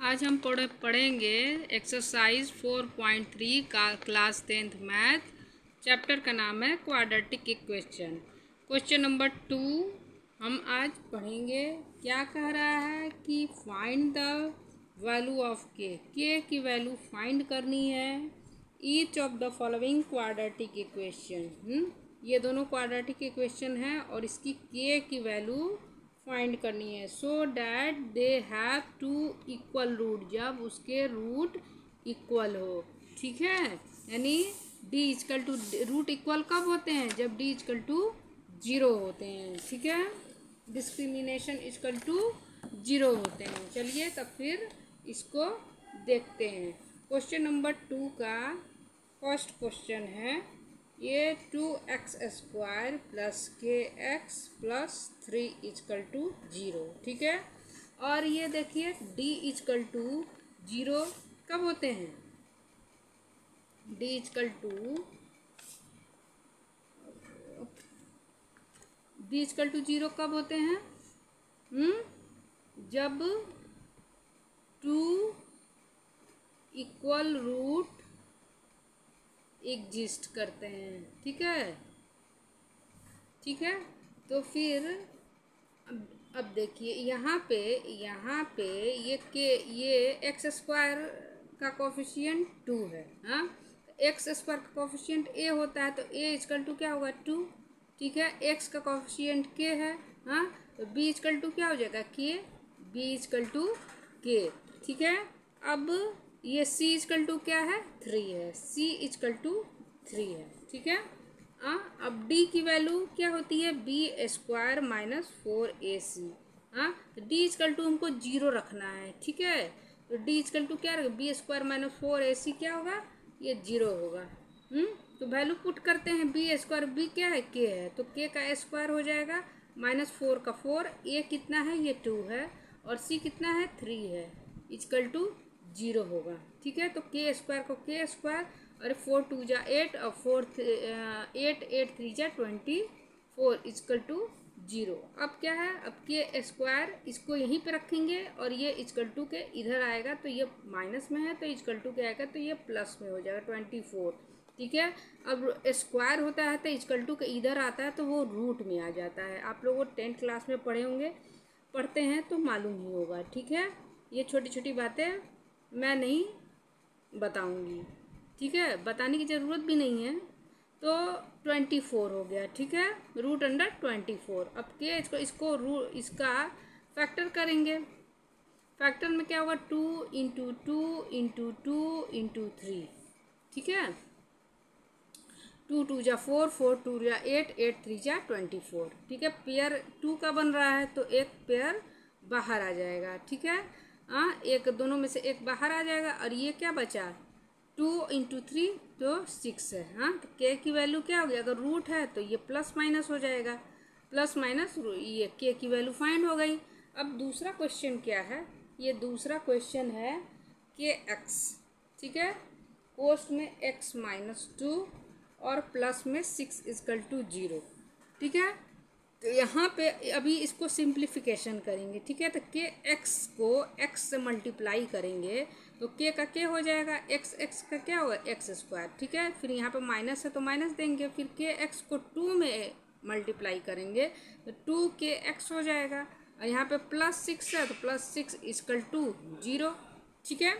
आज हम पढ़ेंगे एक्सरसाइज 4.3 का क्लास 10th मैथ। चैप्टर का नाम है क्वाड्रेटिक इक्वेशन। क्वेश्चन नंबर 2 हम आज पढ़ेंगे। क्या कह रहा है कि फाइंड द वैल्यू ऑफ के की वैल्यू फाइंड करनी है each of the following quadratic equation. ये दोनों क्वाड्रेटिक इक्वेशन है और इसकी के की वैल्यू फाइंड करनी है so that they have two equal root, जब उसके रूट इक्वल हो। ठीक है, यानी D equal to root equal कब होते हैं? जब डी इक्वल टू 0 होते हैं। ठीक है, डिस्क्रिमिनेशन इक्वल टू 0 होते हैं। चलिए तब फिर इसको देखते हैं। क्वेश्चन नंबर 2 का फर्स्ट क्वेश्चन है ये 2x² plus kx plus 3 equal to 0। ठीक है, और ये देखिए d इक्वल टू 0 कब होते हैं? d इक्वल टू 0 कब होते हैं? जब 2 इक्वल रूट एग्जिस्ट करते हैं। ठीक है, ठीक है, तो फिर अब देखिए यहाँ पे ये x² का कोफिशिएंट 2 है। हाँ, x² का कोफिशिएंट a होता है तो a इक्वल टू क्या होगा? 2। ठीक है, x का कोफिशिएंट k है। हाँ, तो b इक्वल टू क्या हो जाएगा? k। b equal to k। ठीक है, अब ये c इक्वल टू क्या है? 3 है। c इक्वल टू 3 है। ठीक है, अब d की वैल्यू क्या होती है? b² minus 4ac। हाँ, तो d इक्वल टू हमको 0 रखना है। ठीक है, तो d इक्वल टू क्या रहेगा? b² माइनस 4ac क्या होगा? ये 0 होगा। तो वैल्यू पुट करते हैं। b² b क्या है? k है, तो k का स्क्वायर हो जाएगा माइनस 4 का 4। a कितना है? ये 2 है, और c कितना है? 3 है, इक्वल टू 0 होगा। ठीक है, तो k² को k², और 4 2 जा 8 और 8 8 3 जा 24 इक्वल टू 0। अब क्या है? अब k² इसको यहीं पे रखेंगे और ये इक्वल टू के इधर आएगा, तो ये माइनस में है तो इक्वल टू के आएगा, तो ये प्लस में हो जाएगा 24। ठीक है, अब स्क्वायर होता है तो इक्वल टू के इधर आता है तो वो रूट में आ जाता है। आप लोग 10th क्लास में पढ़ते हैं तो मालूम ही होगा। ठीक है, ये छोटी छोटी बातें मैं नहीं बताऊंगी। ठीक है, बताने की ज़रूरत भी नहीं है। तो 24 हो गया। ठीक है, रूट अंडर 24। अब के इसका फैक्टर करेंगे। फैक्टर में क्या होगा? 2 इंटू 2 इंटू 2 इंटू 3। ठीक है, 2 2 जा 4 4 2 जा 8 8 3 जा 24। ठीक है, पेयर 2 का बन रहा है तो एक पेयर बाहर आ जाएगा। ठीक है, एक दोनों में से एक बाहर आ जाएगा, और ये क्या बचा? 2 इंटू 3 तो 6 है। हाँ, तो k की वैल्यू क्या होगी? अगर रूट है तो ये प्लस माइनस हो जाएगा, प्लस माइनस ये k की वैल्यू फाइंड हो गई। अब दूसरा क्वेश्चन क्या है? ये दूसरा क्वेश्चन है kx। ठीक है, कोस्ट में x माइनस 2 और प्लस में 6 इक्वल टू 0। ठीक है, तो यहाँ पे अभी इसको सिंप्लीफिकेशन करेंगे। ठीक है, तो के एक्स को x से मल्टीप्लाई करेंगे तो k का k हो जाएगा, x का क्या होगा? x²। ठीक है, फिर यहाँ पे माइनस है तो माइनस देंगे, फिर के एक्स को 2 में मल्टीप्लाई करेंगे तो 2kx हो जाएगा, और यहाँ पे प्लस 6 है तो प्लस 6 इक्वल टू 0। ठीक है,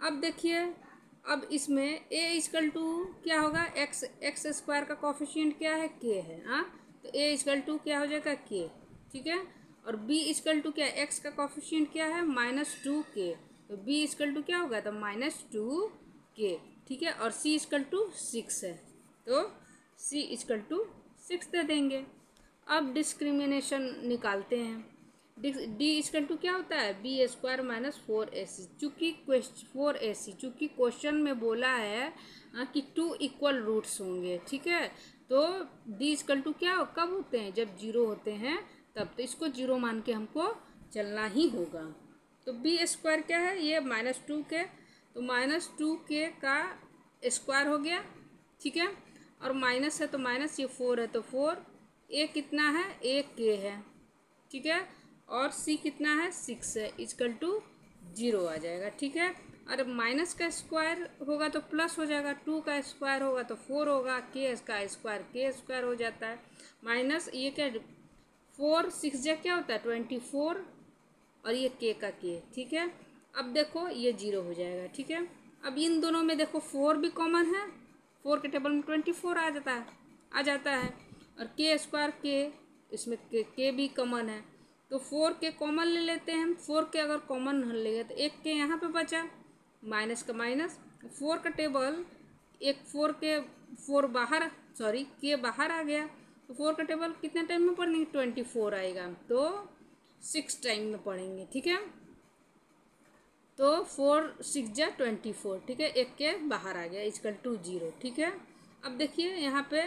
अब देखिए, अब इसमें a इक्वल टू क्या होगा? x² का कोफिशिएंट क्या है? k है। हाँ, तो a इक्वल टू क्या हो जाएगा? k। ठीक है, और b इक्वल टू क्या है? x का कोफिशिएंट क्या है? -2k, तो b इक्वल टू क्या होगा? तो -2k। ठीक है, और c इक्वल टू 6 है तो c इक्वल टू 6 दे देंगे। अब डिस्क्रिमिनेशन निकालते हैं। डी इक्वल टू क्या होता है? b² minus 4ac। चूँकि क्वेश्चन में बोला है कि 2 इक्वल रूट्स होंगे। ठीक है, तो डी इक्वल टू क्या कब होते हैं? जब 0 होते हैं तब, तो इसको 0 मान के हमको चलना ही होगा। तो b² क्या है? ये -2k, तो -2k का स्क्वायर हो गया। ठीक है, और माइनस है तो माइनस, ये 4 है तो 4, a कितना है? 1k है। ठीक है, और सी कितना है 6 है, इक्वल टू 0 आ जाएगा। ठीक है, और माइनस का स्क्वायर होगा तो प्लस हो जाएगा, 2 का स्क्वायर होगा तो 4 होगा, के का स्क्वायर हो जाता है, माइनस ये क्या 4 6 जा क्या होता है 24 और ये के का के। ठीक है, अब देखो ये 0 हो जाएगा। ठीक है, अब इन दोनों में देखो 4 भी कॉमन है, 4 के टेबल में 24 आ जाता है और के स्क्वायर के इसमें के भी कॉमन है, तो 4 के कॉमन ले लेते हैं हम। 4 के अगर कॉमन लेंगे तो एक के यहाँ पे बचा, माइनस का माइनस, 4 का टेबल एक 4 के 4 बाहर के बाहर आ गया, तो 4 का टेबल कितने टाइम में पढ़ेंगे 24 आएगा, तो 6 टाइम में पढ़ेंगे। ठीक है, तो 4 6 जा 24। ठीक है, एक के बाहर आ गया इक्वल टू 0। ठीक है, अब देखिए यहाँ पे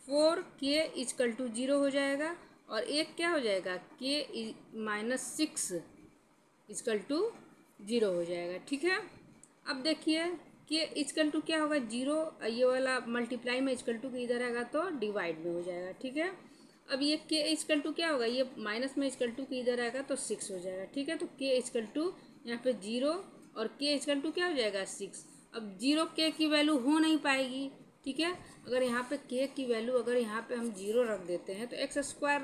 4 के इक्वल टू 0 हो जाएगा और एक क्या हो जाएगा के माइनस 6 इक्वल टू 0 हो जाएगा। ठीक है, अब देखिए के इक्वल टू क्या होगा 0, ये वाला मल्टीप्लाई में इक्वल टू इधर आएगा तो डिवाइड में हो जाएगा। ठीक है, अब ये के इक्वल टू क्या होगा, ये माइनस में इक्वल टू के इधर आएगा तो 6 हो जाएगा। ठीक है, तो के इक्वल टू यहाँ पे 0 और के इक्वल टू क्या हो जाएगा 6। अब 0 के की वैल्यू हो नहीं पाएगी। ठीक है, अगर यहाँ पे के की वैल्यू अगर यहाँ पे हम 0 रख देते हैं तो एक्स स्क्वायर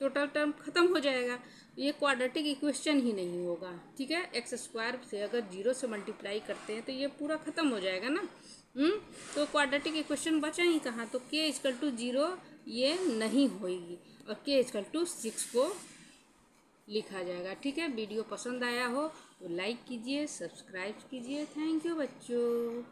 टोटल टर्म खत्म हो जाएगा, ये क्वाड्रेटिक इक्वेशन ही नहीं होगा। ठीक है, एक्स स्क्वायर से अगर 0 से मल्टीप्लाई करते हैं तो ये पूरा खत्म हो जाएगा ना। तो क्वाड्रेटिक इक्वेशन बचा ही कहाँ, तो के इक्वल टू 0 ये नहीं होगी और के इक्वल टू 6 को लिखा जाएगा। ठीक है, वीडियो पसंद आया हो तो लाइक कीजिए, सब्सक्राइब कीजिए। थैंक यू बच्चों।